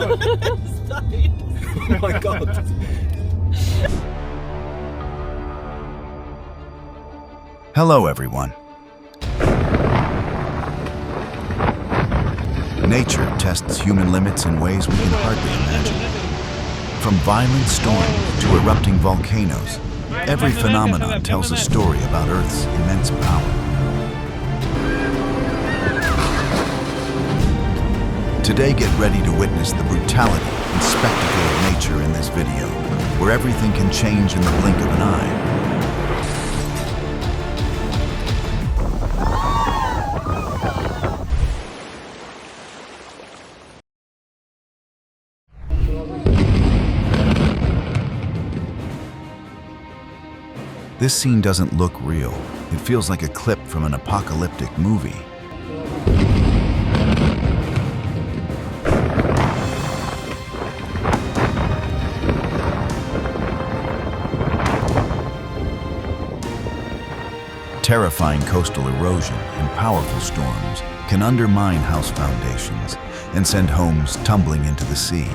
Oh my God. Hello, everyone. Nature tests human limits in ways we can hardly imagine. From violent storms to erupting volcanoes, every phenomenon tells a story about Earth's immense power. Today, get ready to witness the brutality and spectacle of nature in this video, where everything can change in the blink of an eye. This scene doesn't look real. It feels like a clip from an apocalyptic movie. Terrifying coastal erosion and powerful storms can undermine house foundations and send homes tumbling into the sea.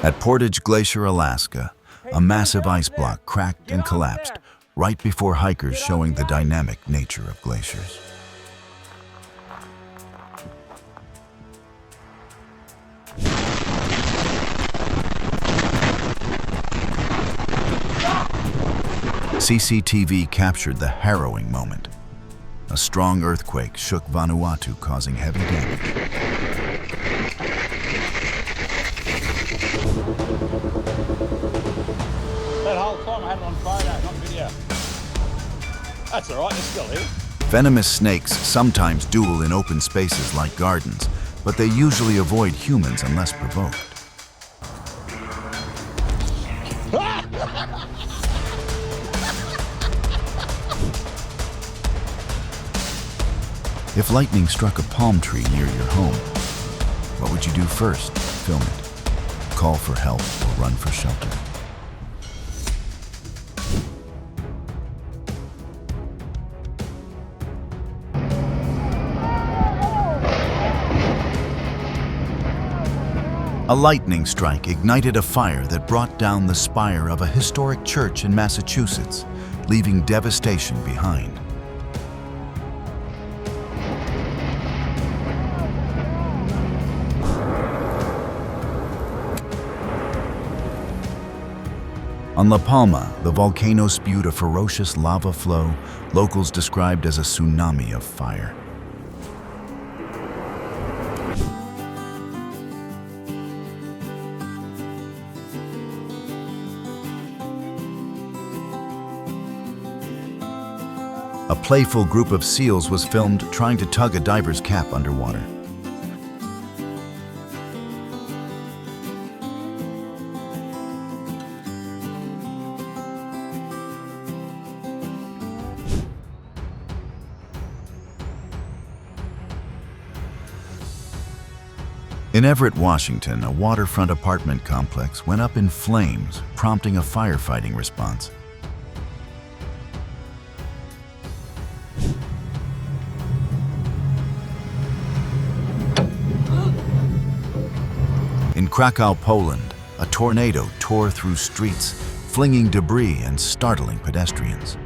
At Portage Glacier, Alaska, a massive ice block cracked and collapsed right before hikers showing the dynamic nature of glaciers. CCTV captured the harrowing moment. A strong earthquake shook Vanuatu, causing heavy damage. That whole time I had it on photo, not video. That's all right, it's still here. Venomous snakes sometimes duel in open spaces like gardens, but they usually avoid humans unless provoked. If lightning struck a palm tree near your home, what would you do first? Film it, call for help, or run for shelter. A lightning strike ignited a fire that brought down the spire of a historic church in Massachusetts, leaving devastation behind. On La Palma, the volcano spewed a ferocious lava flow locals described as a tsunami of fire. A playful group of seals was filmed trying to tug a diver's cap underwater. In Everett, Washington, a waterfront apartment complex went up in flames, prompting a firefighting response. In Krakow, Poland, a tornado tore through streets, flinging debris and startling pedestrians.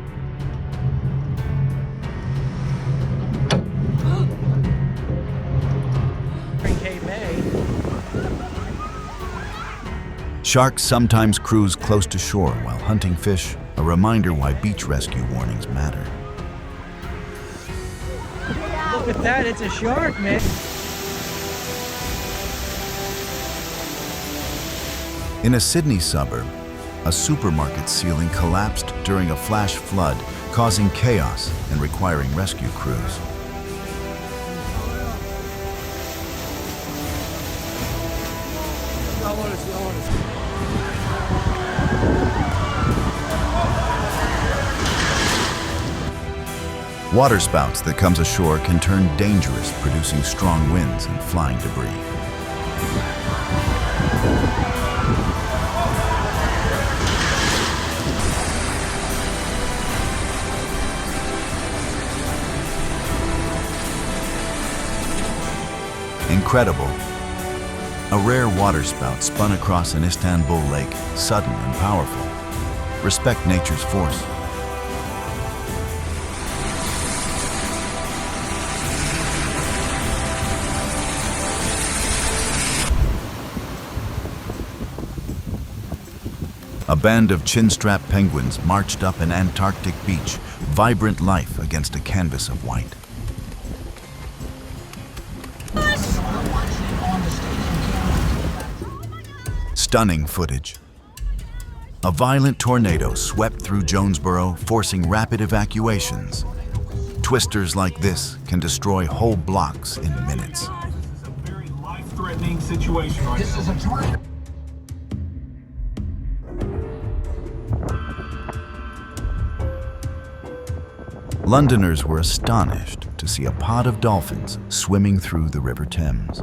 Sharks sometimes cruise close to shore while hunting fish, a reminder why beach rescue warnings matter. Look at that, it's a shark, man. In a Sydney suburb, a supermarket ceiling collapsed during a flash flood, causing chaos and requiring rescue crews. Waterspouts that comes ashore can turn dangerous, producing strong winds and flying debris. Incredible. A rare waterspout spun across an Istanbul lake, sudden and powerful. Respect nature's force. A band of chinstrap penguins marched up an Antarctic beach, vibrant life against a canvas of white. Stunning footage. A violent tornado swept through Jonesboro, forcing rapid evacuations. Twisters like this can destroy whole blocks in minutes. This is a very life-threatening situation right now. This is a tornado. Londoners were astonished to see a pod of dolphins swimming through the River Thames.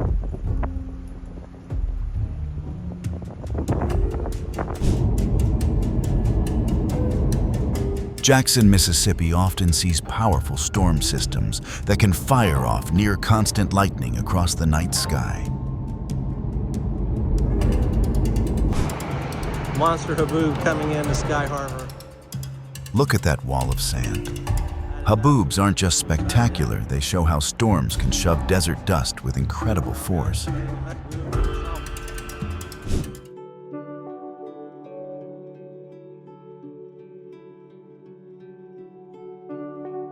Jackson, Mississippi often sees powerful storm systems that can fire off near constant lightning across the night sky. Monster haboob coming into Sky Harbor. Look at that wall of sand. Haboobs aren't just spectacular, they show how storms can shove desert dust with incredible force.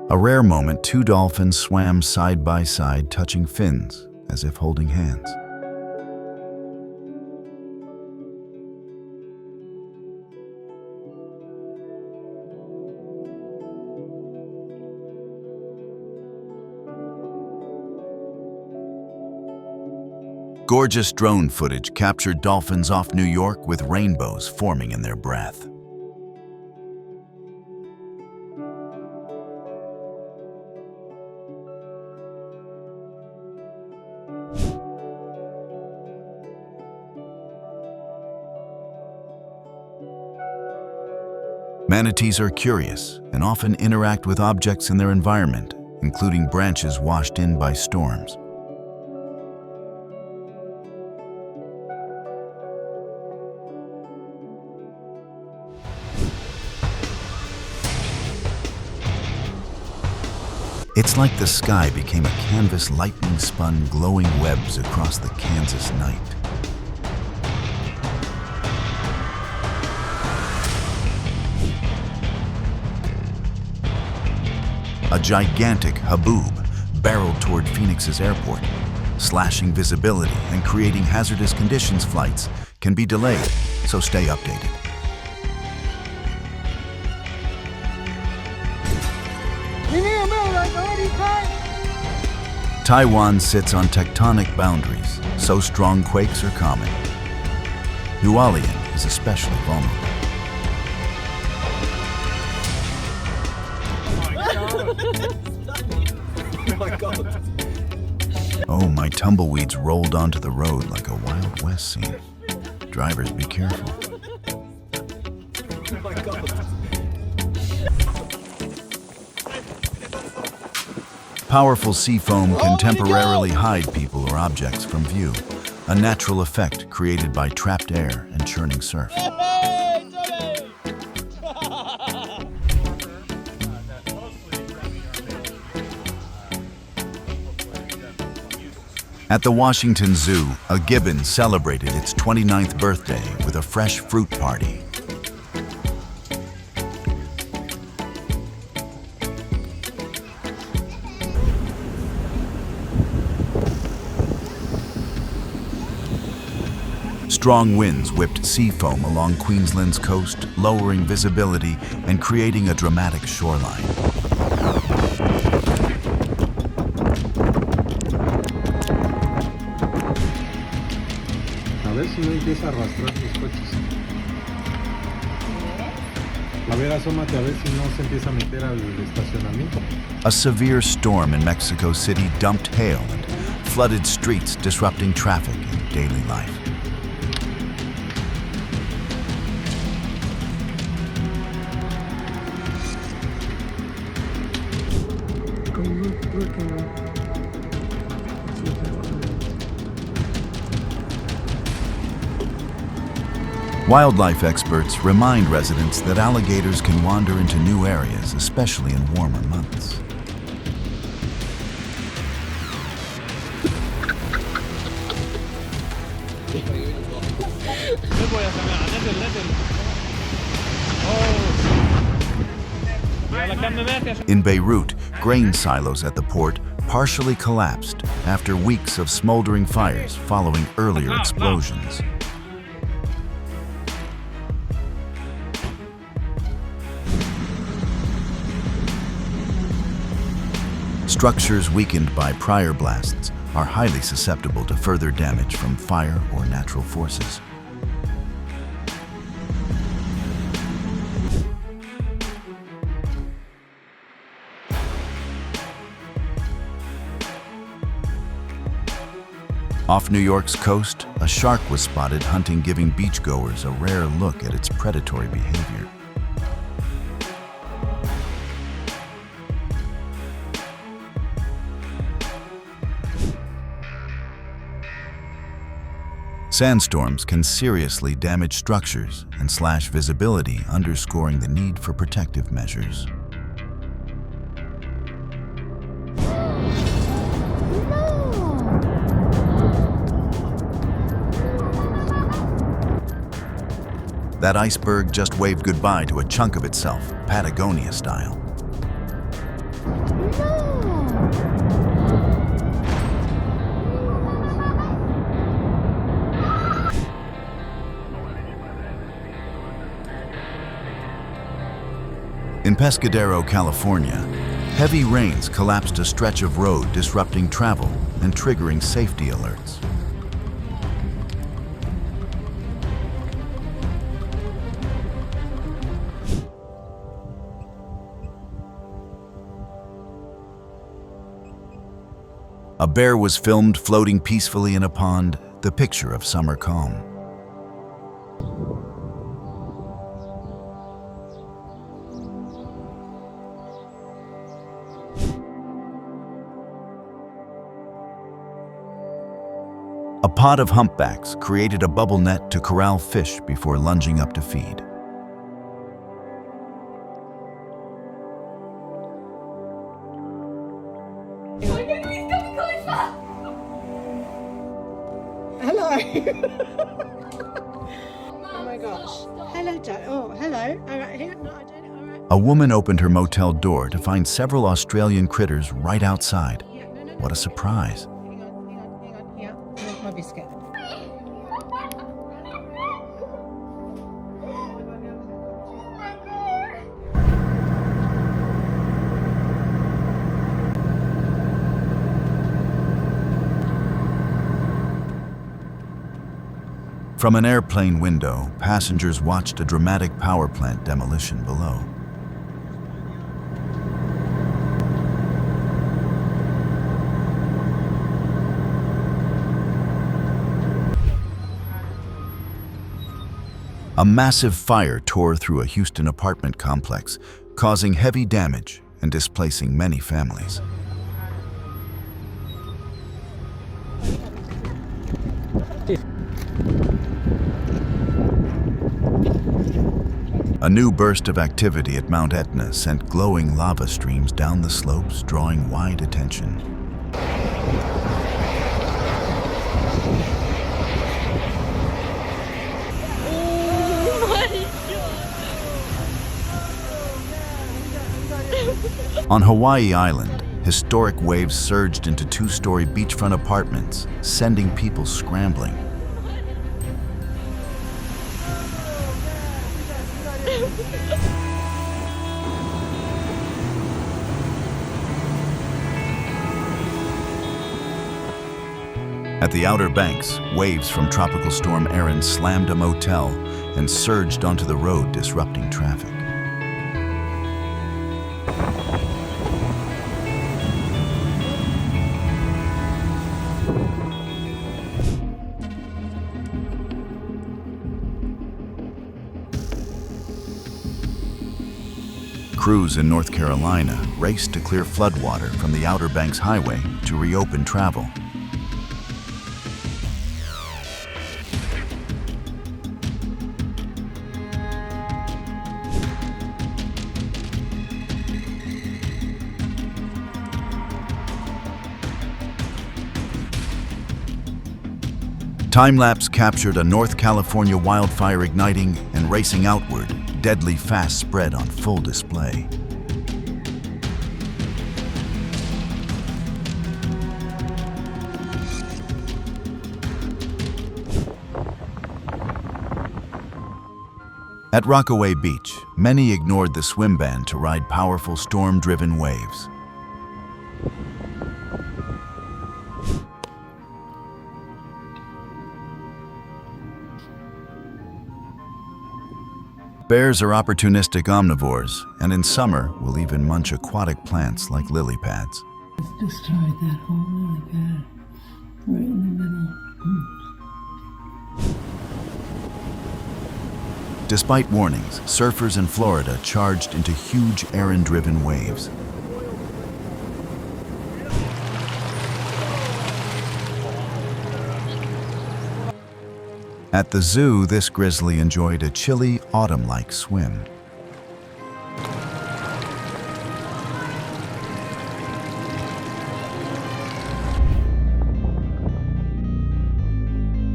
A rare moment, two dolphins swam side by side, touching fins, as if holding hands. Gorgeous drone footage captured dolphins off New York with rainbows forming in their breath. Manatees are curious and often interact with objects in their environment, including branches washed in by storms. It's like the sky became a canvas lightning-spun glowing webs across the Kansas night. A gigantic haboob barreled toward Phoenix's airport. Slashing visibility and creating hazardous conditions, flights can be delayed, so stay updated. Taiwan sits on tectonic boundaries, so strong quakes are common. Hualien is especially vulnerable. Oh my God. Oh, my tumbleweeds rolled onto the road like a Wild West scene. Drivers, be careful. Oh my God. Powerful sea foam can temporarily hide people or objects from view, a natural effect created by trapped air and churning surf. At the Washington Zoo, a gibbon celebrated its 29th birthday with a fresh fruit party. Strong winds whipped sea foam along Queensland's coast, lowering visibility and creating a dramatic shoreline. A ver si no empieza a arrastrar los coches. A ver, asómate a ver si no se empieza a meter al estacionamiento. A severe storm in Mexico City dumped hail and flooded streets, disrupting traffic and daily life. Wildlife experts remind residents that alligators can wander into new areas, especially in warmer months. In Beirut, grain silos at the port partially collapsed after weeks of smoldering fires following earlier explosions. Structures weakened by prior blasts are highly susceptible to further damage from fire or natural forces. Off New York's coast, a shark was spotted hunting, giving beachgoers a rare look at its predatory behavior. Sandstorms can seriously damage structures and slash visibility, underscoring the need for protective measures. That iceberg just waved goodbye to a chunk of itself, Patagonia style. In Pescadero, California, heavy rains collapsed a stretch of road, disrupting travel and triggering safety alerts. A bear was filmed floating peacefully in a pond, the picture of summer calm. A pod of humpbacks created a bubble net to corral fish before lunging up to feed. Hello. Oh my gosh. Hello, Dad. Oh, hello. All right, here. No, I don't. All right. A woman opened her motel door to find several Australian critters right outside. Yeah, no. What a surprise. Hang on. Yeah. Where's my biscuit? From an airplane window, passengers watched a dramatic power plant demolition below. A massive fire tore through a Houston apartment complex, causing heavy damage and displacing many families. A new burst of activity at Mount Etna sent glowing lava streams down the slopes, drawing wide attention. On Hawaii Island, historic waves surged into two-story beachfront apartments, sending people scrambling. At the Outer Banks, waves from Tropical Storm Erin slammed a motel and surged onto the road, disrupting traffic. Crews in North Carolina raced to clear floodwater from the Outer Banks Highway to reopen travel. Time-lapse captured a North California wildfire igniting and racing outward, deadly fast spread on full display. At Rockaway Beach, many ignored the swim ban to ride powerful storm-driven waves. Bears are opportunistic omnivores, and in summer will even munch aquatic plants like lily pads. Let's destroy that whole lily pad right in the middle. Despite warnings, surfers in Florida charged into huge errand-driven waves. At the zoo, this grizzly enjoyed a chilly, autumn-like swim.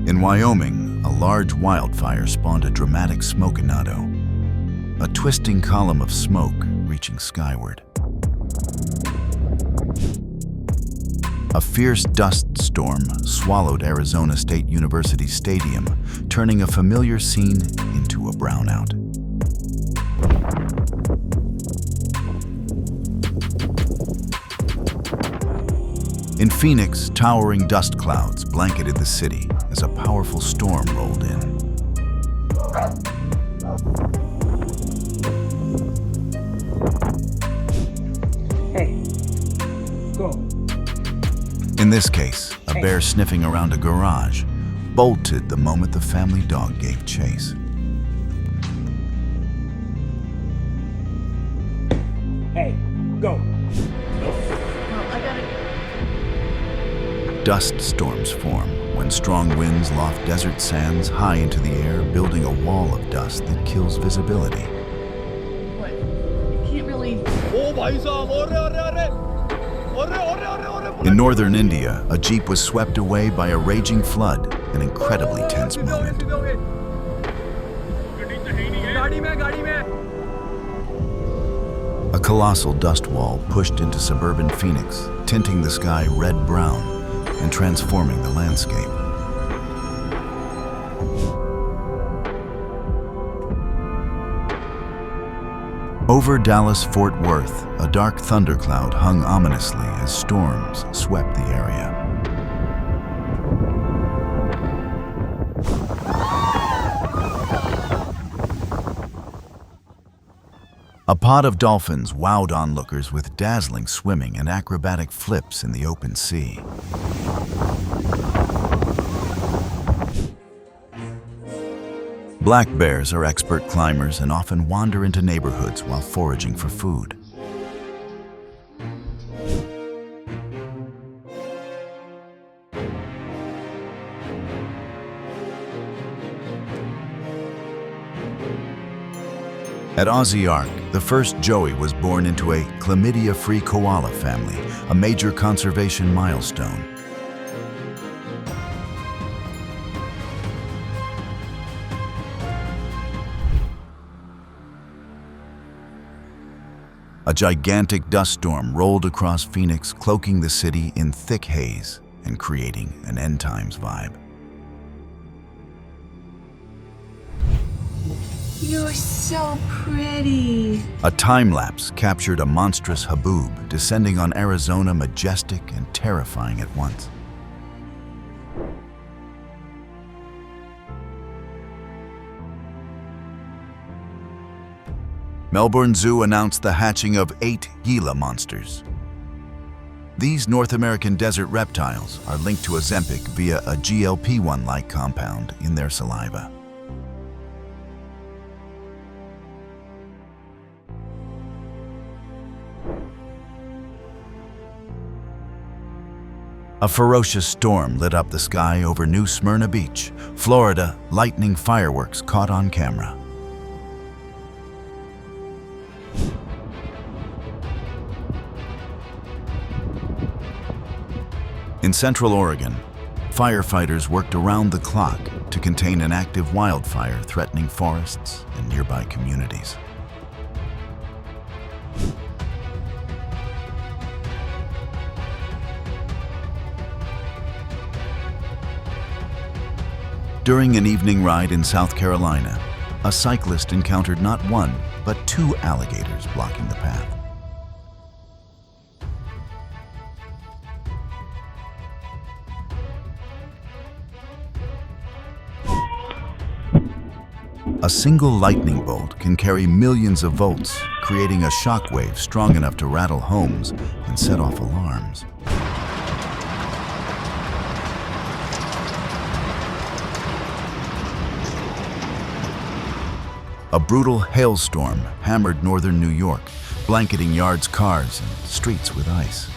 In Wyoming, a large wildfire spawned a dramatic smokinado, a twisting column of smoke reaching skyward. A fierce dust storm swallowed Arizona State University Stadium, turning a familiar scene into a brownout. In Phoenix, towering dust clouds blanketed the city as a powerful storm rolled in. Hey, go. In this case, a bear sniffing around a garage bolted the moment the family dog gave chase. Hey, go. Dust storms form when strong winds loft desert sands high into the air, building a wall of dust that kills visibility. What? You can't really... In northern India, a jeep was swept away by a raging flood, an incredibly tense moment. A colossal dust wall pushed into suburban Phoenix, tinting the sky red-brown and transforming the landscape. Over Dallas-Fort Worth, a dark thundercloud hung ominously as storms swept the area. A pod of dolphins wowed onlookers with dazzling swimming and acrobatic flips in the open sea. Black bears are expert climbers and often wander into neighborhoods while foraging for food. At Aussie Ark, the first joey was born into a chlamydia-free koala family, a major conservation milestone. A gigantic dust storm rolled across Phoenix, cloaking the city in thick haze and creating an end times vibe. You're so pretty. A time-lapse captured a monstrous haboob descending on Arizona, majestic and terrifying at once. Melbourne Zoo announced the hatching of 8 Gila monsters. These North American desert reptiles are linked to Ozempic via a GLP-1-like compound in their saliva. A ferocious storm lit up the sky over New Smyrna Beach, Florida, lightning fireworks caught on camera. In Central Oregon, firefighters worked around the clock to contain an active wildfire threatening forests and nearby communities. During an evening ride in South Carolina, a cyclist encountered not one, but 2 alligators blocking the path. A single lightning bolt can carry millions of volts, creating a shockwave strong enough to rattle homes and set off alarms. A brutal hailstorm hammered northern New York, blanketing yards, cars, and streets with ice.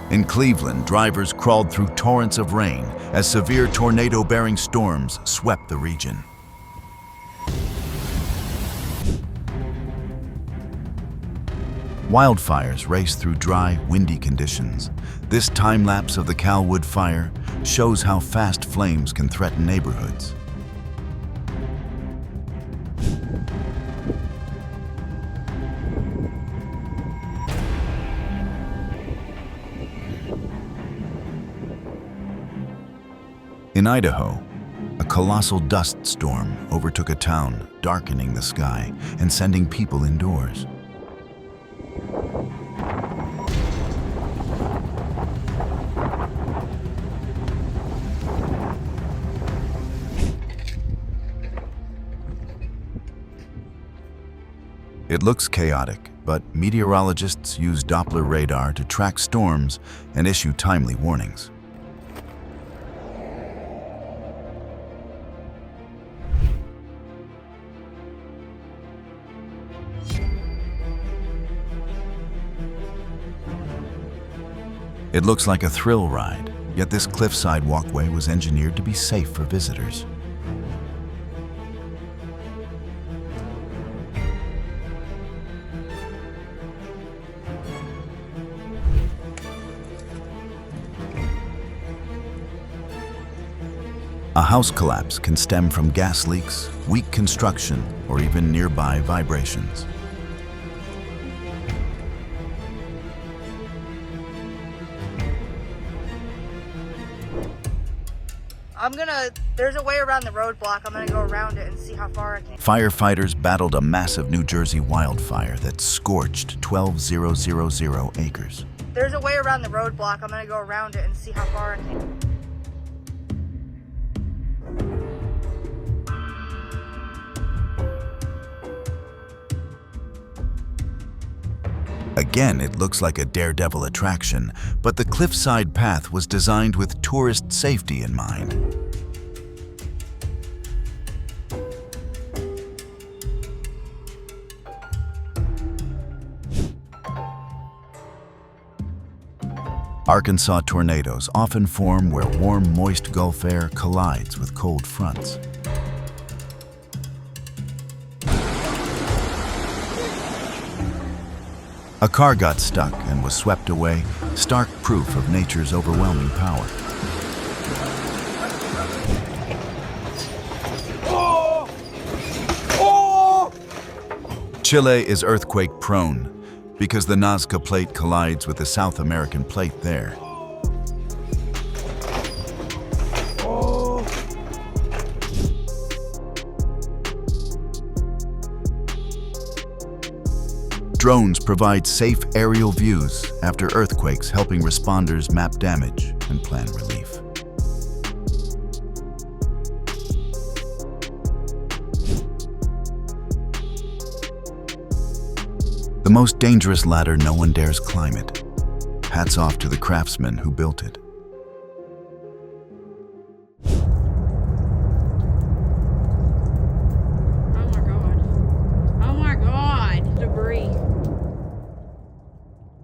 In Cleveland, drivers crawled through torrents of rain as severe tornado-bearing storms swept the region. Wildfires race through dry, windy conditions. This time-lapse of the Calwood fire shows how fast flames can threaten neighborhoods. In Idaho, a colossal dust storm overtook a town, darkening the sky and sending people indoors. It looks chaotic, but meteorologists use Doppler radar to track storms and issue timely warnings. It looks like a thrill ride, yet this cliffside walkway was engineered to be safe for visitors. A house collapse can stem from gas leaks, weak construction, or even nearby vibrations. There's a way around the roadblock. I'm gonna go around it and see how far I can. Firefighters battled a massive New Jersey wildfire that scorched 12,000 acres. There's a way around the roadblock. I'm gonna go around it and see how far I can. Again, it looks like a daredevil attraction, but the cliffside path was designed with tourist safety in mind. Arkansas tornadoes often form where warm, moist Gulf air collides with cold fronts. A car got stuck and was swept away, stark proof of nature's overwhelming power. Chile is earthquake-prone because the Nazca Plate collides with the South American Plate there. Drones provide safe aerial views after earthquakes, helping responders map damage and plan relief. The most dangerous ladder no one dares climb it. Hats off to the craftsmen who built it.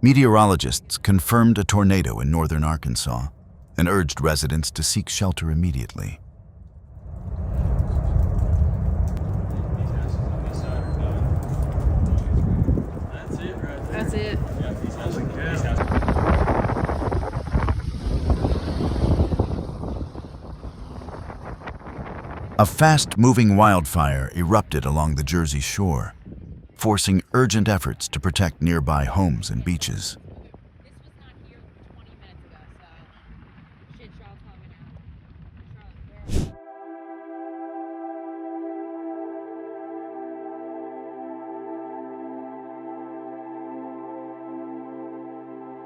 Meteorologists confirmed a tornado in northern Arkansas and urged residents to seek shelter immediately. That's it. A fast-moving wildfire erupted along the Jersey shore, forcing urgent efforts to protect nearby homes and beaches.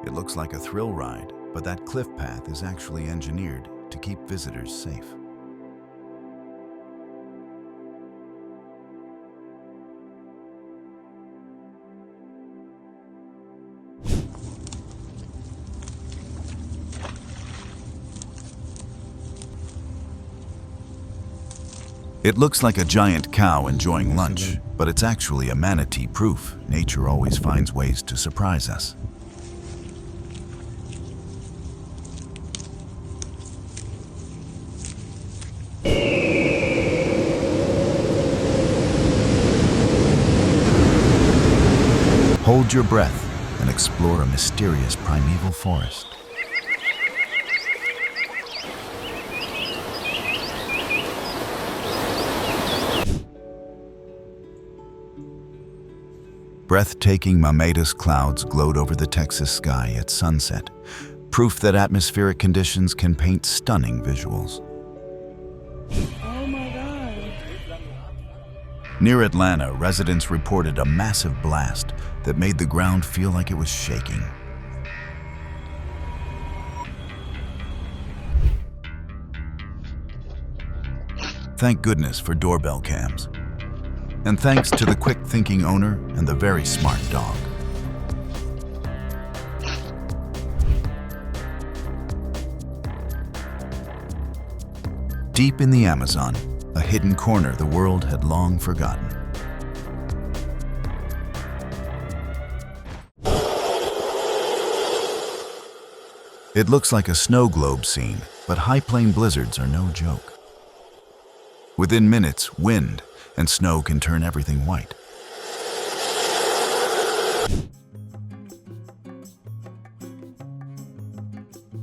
It looks like a thrill ride, but that cliff path is actually engineered to keep visitors safe. It looks like a giant cow enjoying lunch, but it's actually a manatee proof. Nature always finds ways to surprise us. Hold your breath and explore a mysterious primeval forest. Breathtaking mammatus clouds glowed over the Texas sky at sunset, proof that atmospheric conditions can paint stunning visuals. Oh my God. Near Atlanta, residents reported a massive blast that made the ground feel like it was shaking. Thank goodness for doorbell cams. And thanks to the quick-thinking owner and the very smart dog. Deep in the Amazon, a hidden corner the world had long forgotten. It looks like a snow globe scene, but high-plane blizzards are no joke. Within minutes, wind and snow can turn everything white.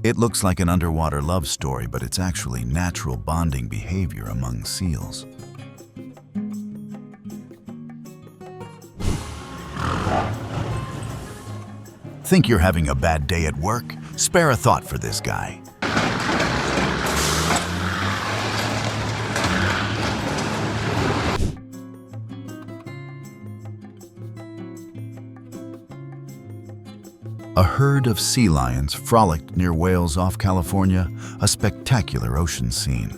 It looks like an underwater love story, but it's actually natural bonding behavior among seals. Think you're having a bad day at work? Spare a thought for this guy. A herd of sea lions frolicked near whales off California, a spectacular ocean scene.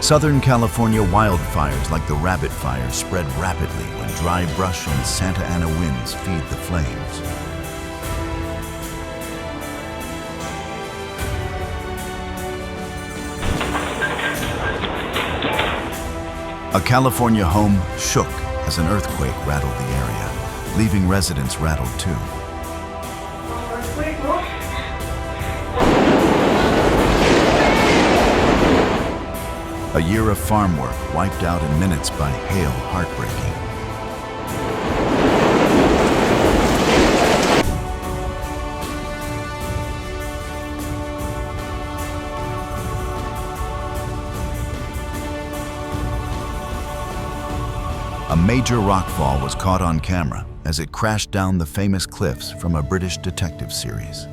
Southern California wildfires like the Rabbit Fire spread rapidly when dry brush and Santa Ana winds feed the flames. A California home shook as an earthquake rattled the area, leaving residents rattled too. A year of farm work wiped out in minutes by hail, heartbreaking. A major rockfall was caught on camera as it crashed down the famous cliffs from a British detective series.